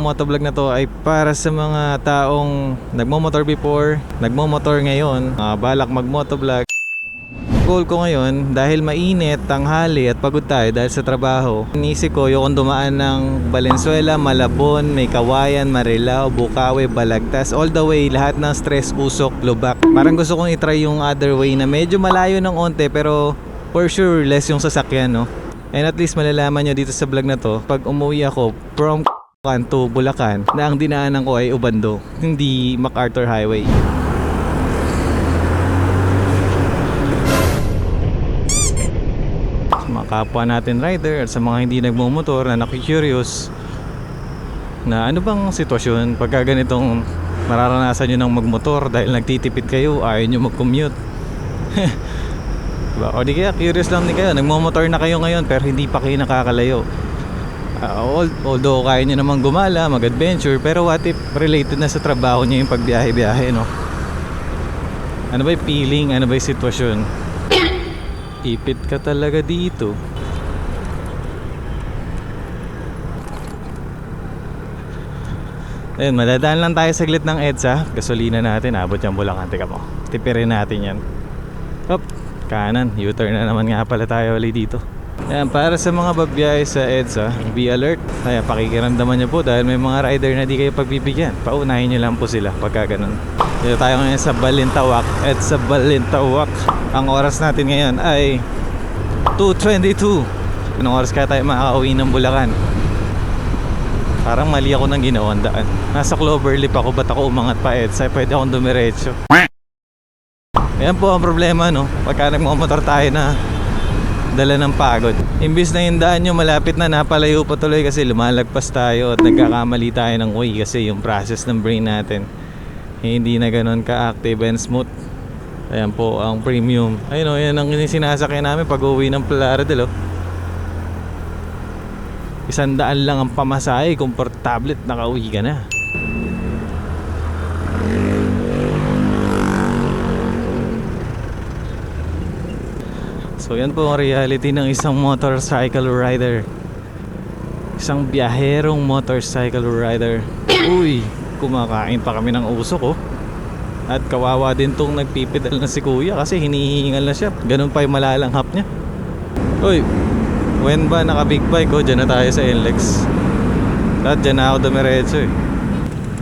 motovlog na to ay para sa mga taong nagmo-motor before, nagmo-motor ngayon, balak mag-motovlog. Goal ko ngayon, dahil mainit, tanghali at pagod tayo dahil sa trabaho, inisip ko yung dumaan ng Valenzuela, Malabon, May Kawayan, Marilao, Bukawi, Balagtas, all the way, lahat ng stress, usok, lubak. Parang gusto kong itry yung other way na medyo malayo ng onte pero for sure less yung sasakyan, no? And at least malalaman nyo dito sa vlog na to, pag umuwi ako from to Bulacan, na ang dinaanan ko ay Ubando, hindi MacArthur Highway. Mga kapwa natin rider at sa mga hindi nagmumotor na naku-curious na ano bang sitwasyon pagka ganitong mararanasan nyo ng magmotor dahil nagtitipid kayo, ayaw nyo mag-commute. Diba? O di kaya curious lang din kayo, nagmumotor na kayo ngayon pero hindi pa kayo nakakalayo. Although kaya nyo naman gumala, mag-adventure, pero what if related na sa trabaho nyo yung pagbiyahe-biyahe, no? Ano ba yung feeling, ano ba yung sitwasyon? Ipit ka talaga dito. Ayun, madadaan lang tayo saglit ng EDSA. Gasolina natin, abot yung Bulacan. Teka mo, tipirin natin yan. Hop, kanan, U-turn na naman nga pala tayo ulit dito. Ayan, para sa mga babiyahe sa EDSA, be alert. Ayan, pakikiramdaman nyo po dahil may mga rider na di kayo pagbibigyan. Paunahin nyo lang po sila pagka ganun. Dito tayo ngayon sa Balintawak. EDSA Balintawak. Ang oras natin ngayon ay 2:22. Anong oras kaya tayo makakauwi ng Bulacan? Parang mali ako ng ginawang daan. Nasa Cloverleaf ako, ba't ako umangat pa EDSA? Pwede akong dumiretso. Ayan po ang problema, no? Pagka nagmamotor tayo na dala ng pagod. Imbis na yung daan nyo malapit na, napalayo pa tuloy kasi lumalagpas tayo at nagkakamali tayo ng way kasi yung process ng brain natin hindi na ganun ka-active and smooth. Ayan po ang premium. Ayun o, yan ang sinasakyan namin pag uwi ng Plaridel, oh. 100 lang ang pamasahe, komportable at nakauwi ka na. So yan po ang reality ng isang motorcycle rider. Isang biyaherong motorcycle rider. Uy, kumakain pa kami ng usok, oh. At kawawa din tong nagpipedal na si kuya kasi hinihingal na siya. Ganun pa yung malalanghap niya. Uy, when ba naka big bike, oh, dyan na tayo sa NLEX. At dyan na ako dumiretso, eh.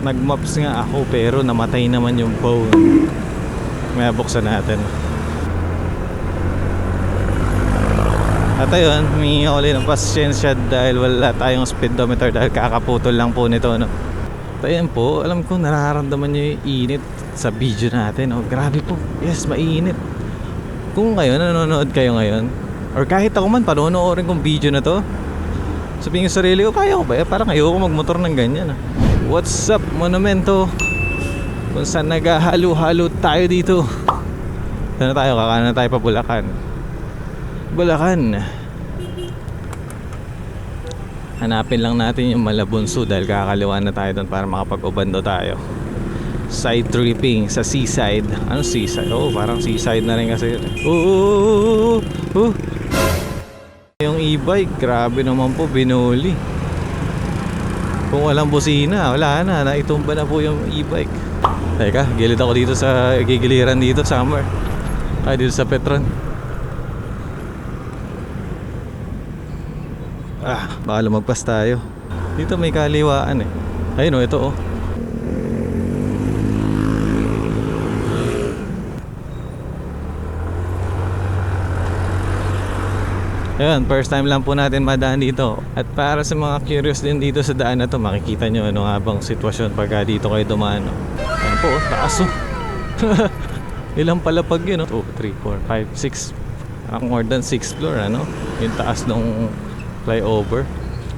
Nagmaps nga ako pero namatay naman yung phone. May buksan natin. At ayun, humingi ako ulit ng pasyensya dahil wala tayong speedometer dahil kakaputol lang po nito, no? At ayun po, alam ko nararamdaman nyo yung init sa video natin, oh. Grabe po, yes, mainit. Kung kayo, nanonood kayo ngayon, or kahit ako man, panonoorin kong video na to, sabihin ko sarili ko, kaya ko ba? Parang ayoko magmotor ng ganyan, ah. What's up, Monumento? Kung saan naghahalo-halo tayo dito. Saan na tayo? Kakanan na tayo pa Bulacan. Bulacan. Hanapin lang natin yung Malabunso dahil kakaliwa na tayo doon para makapag-Ubando tayo. Side tripping sa seaside. Ano seaside? Oh, parang seaside na rin kasi yun. Yung e-bike, grabe naman po, binuli. Kung walang busina, wala na, naitumba na po yung e-bike. Teka, gilid ako dito sa gigiliran dito, summer. Ay, dito sa Petron. Baka lumagpas tayo. Dito may kaliwaan, eh. Ayun, oh, ito, oh. Ayun, first time lang po natin madaan dito. At para sa mga curious din dito sa daan na to, makikita nyo ano nga bang sitwasyon pagka dito kayo dumaan, no? Ayun po, oh, taas, oh. Ilang palapag yun, oh. 2, 3, 4, 5, 6. More than 6 floor, ano? Yung taas nung flyover.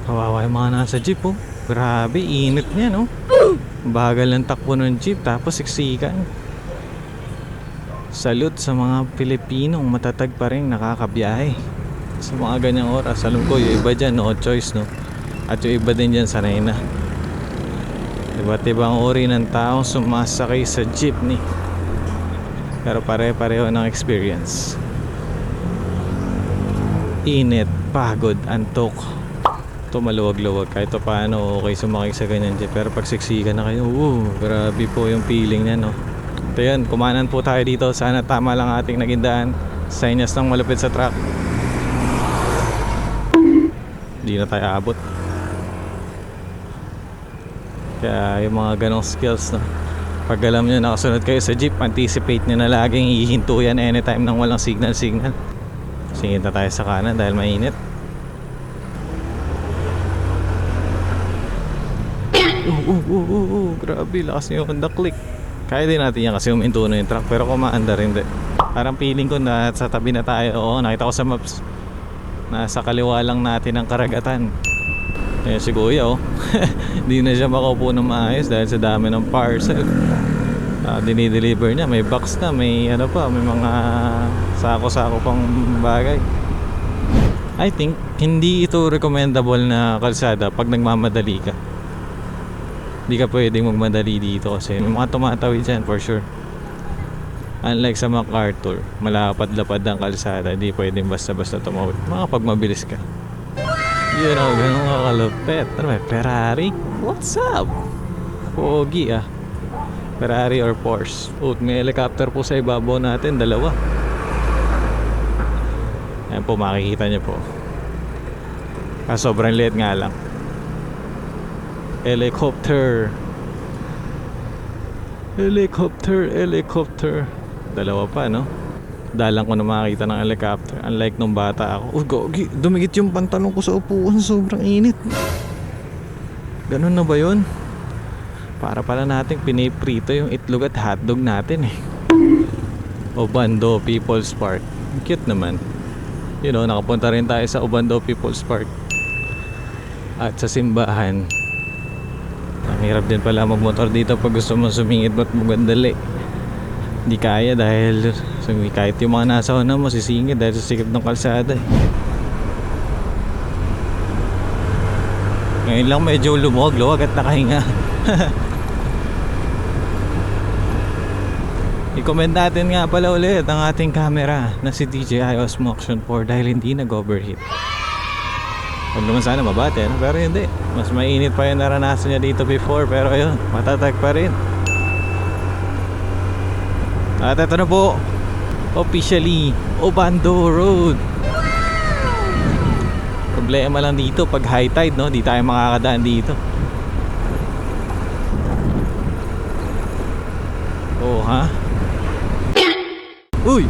Kawawa yung mga nasa jeep, oh. Grabe, init niya, no? Bagal ng takbo ng jeep, tapos siksikan. Salute sa mga Pilipinong matatag pa rin nakakabiyahe sa mga ganyang oras. Alam ko yung iba dyan, no choice, no? At yung iba din dyan, sanay na. Iba't ibang uri ng taong sumasakay sa jeepney, pero pare-pareho ng experience. Init, pagod, antok, Ito maluwag-luwag kahit pa paano okay sumakay sa ganyan jeep. Pero pag siksikan na kayo, grabe po yung feeling niya, no. Ito yan, kumanan po tayo dito. Sana tama lang ating naging daan. Senyas ng malupit sa truck. Hindi na tayo abot. Kaya yung mga ganong skills, no, pag alam nyo nakasunod kayo sa jeep, anticipate nyo na laging hihinto yan anytime nang walang signal. Singit na tayo sa kanan dahil mainit. Grabe, lakas nyo yung Honda Click. Kaya din natin yan kasi uminto na yung truck. Pero kumaanda rin din. Parang feeling ko na sa tabi na tayo. Oo, nakita ko sa maps. Nasa kaliwa lang natin ang karagatan. Eh si Kuya, oh. Hindi na siya makaupo ng maayos dahil sa dami ng parcel. Dinideliver niya, may box na, may ano pa, may mga sako-sako pang bagay. I think hindi ito recommendable na kalsada pag nagmamadali ka. Hindi ka pwedeng magmadali dito kasi may mga tumatawid dyan for sure. Unlike sa MacArthur, malapad-lapad ang kalsada, hindi pwedeng basta-basta tumawid. Mga pag mabilis ka, you know, ganun kakalupet. Ano ba, Ferrari? What's up? Pogi ah. Ferrari or Porsche. May helicopter po sa ibabaw natin, dalawa. Ayan po, makikita nyo po. Sobrang liit nga lang. Helicopter. Dalawa pa, no? Dalang ko na makakita ng helicopter. Unlike nung bata ako. Gogi, dumikit yung pantalon ko sa upuan. Sobrang init. Ganun na ba yun? Para pala natin piniprito yung itlog at hotdog natin eh. Obando People's Park. Cute naman. You know, nakapunta rin tayo sa Obando People's Park. At sa simbahan. Ang hirap din pala magmotor dito pag gusto mo sumingit ba't magandali. Hindi kaya dahil kahit yung mga nasa una mo sisingit dahil sa sikip ng kalsada. Ngayon lang medyo lumuwag-luwag at nakahinga. I-comment natin nga pala ulit ang ating camera na si DJI Osmo Action 4 dahil hindi nag-overheat. Huwag naman sana mabate, no? Pero hindi. Mas mainit pa yung naranasan niya dito before, pero ayun, matatag pa rin. At ito na po, officially Obando Road. Problema lang dito pag high tide, no? Di tayo makakadaan dito. Oh, ha? Uy!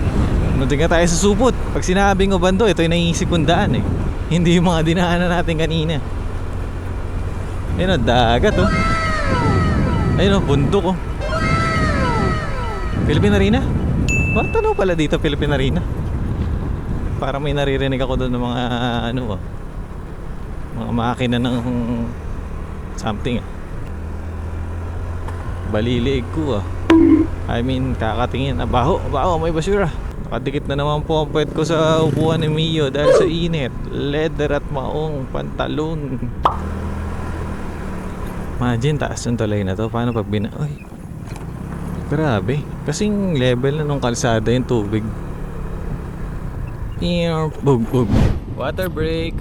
Nandun nga tayo sa supot. Pag sinabing Obando, ito yung naiisip kong daan eh. Hindi yung mga dinaanan natin kanina. Ayun o, dagat oh. Ayun o, bundok oh. Philippine Arena? What? Ano pala dito Philippine Arena? Parang may naririnig ako doon ng mga ano oh, mga makina ng something. Baliliig ko ah. I mean, kakatingin. Baho, may basura. Nakadikit na naman po ang puwet ko sa upuan ni Mio dahil sa init. Leather at maong pantalon. Imagine, taas ng tulay na to. Paano pag Ay, grabe. Kasing level na nung kalsada yung tubig. Bug. Water break.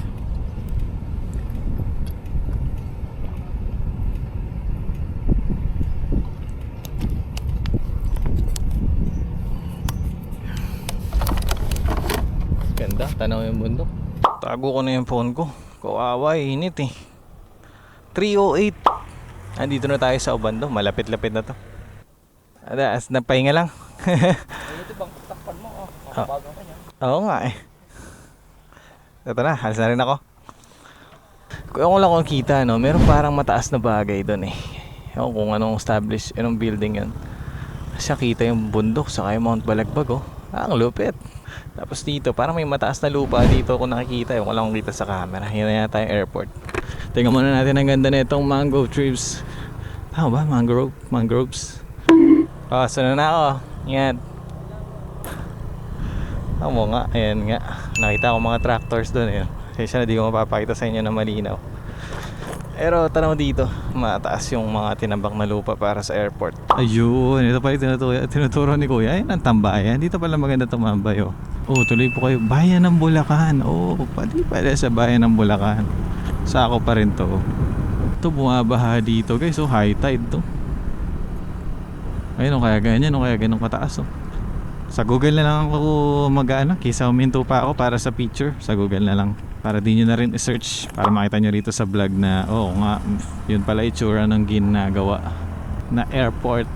Ganda, tanaw yung bundok. Tago ko na yung phone ko. Kawawa, init eh. 3:08. Andito na tayo sa Obando. Malapit-lapit na to. As napahinga lang. Ito bang takpan mo? Makabagang ka niya. Oo nga eh. Ito na, halos na rin ako. Kung ako lang kung kita, no, meron parang mataas na bagay doon eh. Ewan kung anong established, anong building yun. Siya kita yung bundok, saka yung Mount Balagbag oh. Ang lupit. Tapos dito, parang may mataas na lupa dito kung nakikita. Yung walang kita sa camera. Yan na yata yung airport. Tingnan muna natin ang ganda na itong mangrove trees. Tama ba? Mangroves. Oh, sunod na ako. Yan. Tama nga. Ayan nga. Nakita ko mga tractors doon. Kasi na di ko mapapakita sa inyo na malinaw. Pero tanaw dito, mataas yung mga tinambak na lupa para sa airport. Ayun, ito pala tinuturo ni Kuya. Ayun ang tambayan. Dito pala maganda tumambay oh. Oh, tuloy po kayo. Bayan ng Bulacan. Oh, pwede pala sa Bayan ng Bulacan. Sako pa rin to. Ito bumabaha dito guys, so high tide to. Ayun, kaya ganyan, kaya ganun kataas oh. Sa Google na lang ako mag-ano, kaysa huminto pa ako para sa picture. Sa Google na lang, para di nyo na rin i-search, para makita nyo rito sa vlog na oo nga, yun pala itsura ng ginagawa na airport.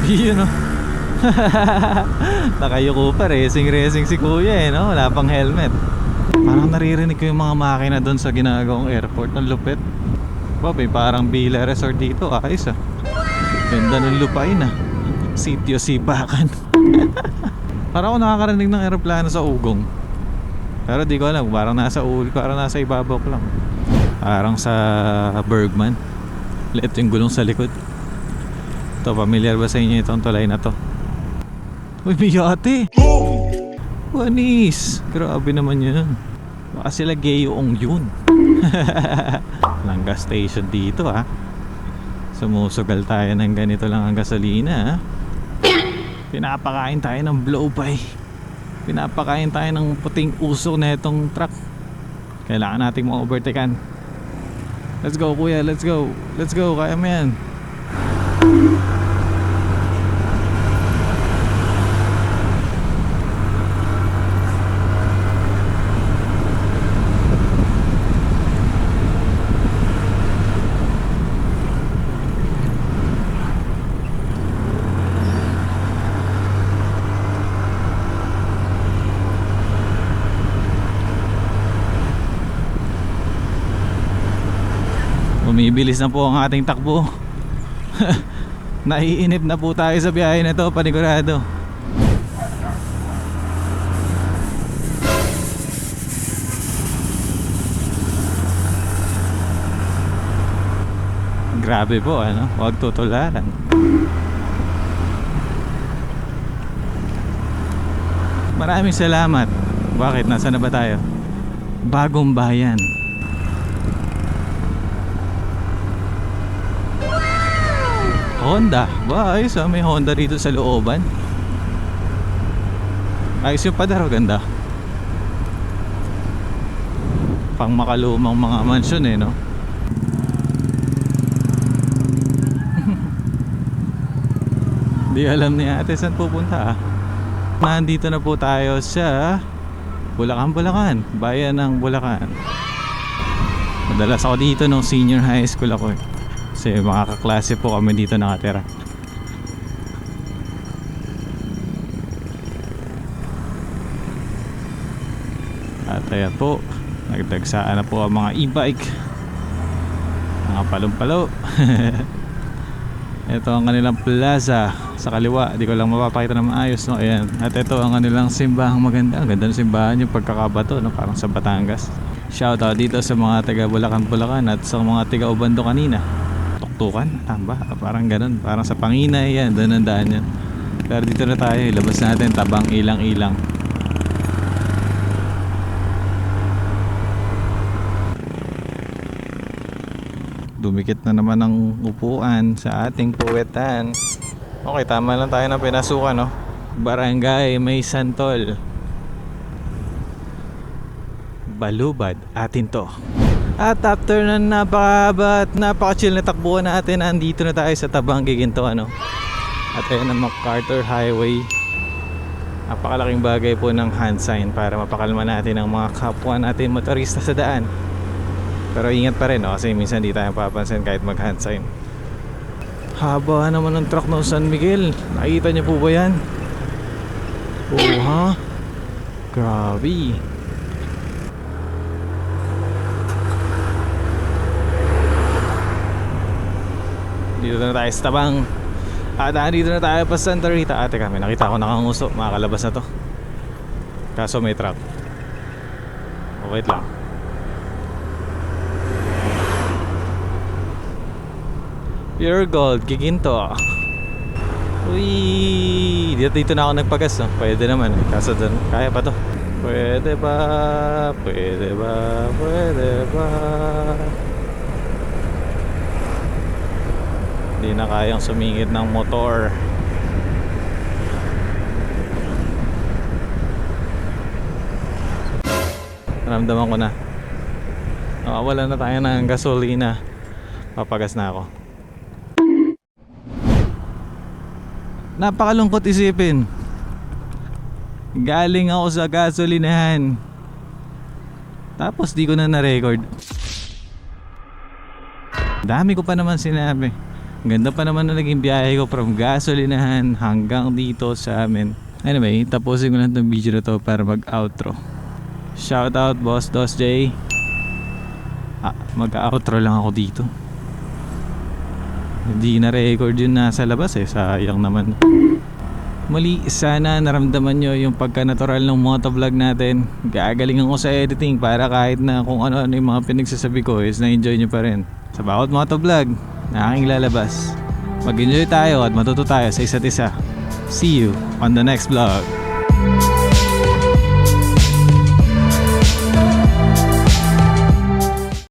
Yun oh. Nakayuko pa, racing si kuya no? Wala pang helmet. Parang naririnig ko yung mga makina doon sa ginagawang airport. Ang lupit. May parang Villa Resort dito, ayos ah. Ganda ng lupain ah. Sitio Sipakan. Parang ako nakakarinig ng eroplano sa ugong. Pero di ko alam, parang nasa ibabaw ko lang. Parang sa Bergman. Liit yung gulong sa likod. Ito, familiar ba sa inyo itong tulay na to? Uy, may yate! Wanis! Grabe naman yun. Baka sila Gayong yun. Langga station dito ha. Sumusugal tayo ng ganito lang ang gasolina ha. Pinapakain tayo ng blow-by. Pinapakain tayo ng puting usok na itong truck. Kailangan nating ma-overtakean. Let's go kuya, let's go. Let's go, kaya mo yan. Bumibilis na po ang ating takbo. Naiinip na po tayo sa biyahe na to, panigurado. Grabe po ano, huwag tutularan. Maraming salamat. Bakit? Nasaan na ba tayo? Bagong Bayan. Honda. Ayos may Honda dito sa looban. Ayos yung padaro, ganda. Pang makalumang mga mansyon no. Di alam ni ate saan pupunta Nandito na po tayo sa Bulacan, bayan ng Bulacan. Madalas ako dito nung senior high school ako kasi mga kaklase po kami dito nakatira. At ayan po, nagdagsaan na po ang mga e-bike, mga palong-palo. Ito ang kanilang plaza sa kaliwa, di ko lang mapapakita na maayos no? Ayan. At ito ang kanilang simbahang maganda. Ang ganda ng simbahan yung pagkakabato no? Parang sa Batangas. Shoutout dito sa mga taga Bulacan at sa mga taga Ubando kanina. Tuktukan, tamba, parang ganun. Parang sa Panginay yan, doon ang daan yan. Pero dito na tayo, ilabas natin Tabang Ilang-Ilang. Dumikit na naman ang upuan sa ating puwetan. Okay, tama lang tayo na pinasukan no? Barangay May Santol, Balubad, atin to. At after ng napakahaba at napaka-chill na takbuhan natin, andito na tayo sa Tabang Giginto ano? At ayan ang MacArthur Highway. Napakalaking bagay po ng hand sign para mapakalma natin ang mga kapwa natin motorista sa daan. Pero ingat pa rin no? Kasi minsan di tayo papansin kahit mag hand sign. Haba naman ng truck ng San Miguel. Nakita niyo po ba yan? Oh ha? Grabe. Dito na tayo sa Tabang. At dito na tayo pa Santa Rita. Teka, may nakita ko nakanguso. Makakalabas na to. Kaso may truck. Wait lang. Pure Gold, Giginto. Uy, dito na ako nagpagas no? Pwede naman kaso doon, kaya pa to. Pwede ba? Pwede ba? Pwede ba? Hindi na kayang sumingit ng motor. Naramdaman ko na. Wala na tayo ng gasolina. Papagas na ako. Napakalungkot isipin. Galing ako sa gasolinahan. Tapos di ko na na-record. Dami ko pa naman sinabi. Ganda pa naman na naging biyahe ko from gasolinahan hanggang dito sa amin. Anyway, tapusin ko lang itong video na to para mag-outro. Shoutout Boss Dos J. Mag-outro lang ako dito. Hindi na-record yun nasa labas sayang naman. Muli, sana naramdaman nyo yung pagka-natural ng motovlog natin. Gagalingan ko sa editing para kahit na kung ano-ano yung mga pinagsasabi ko is na-enjoy nyo pa rin. Sa bawat motovlog na aking lalabas, mag-enjoy tayo at matuto tayo sa isa't isa. See you on the next vlog.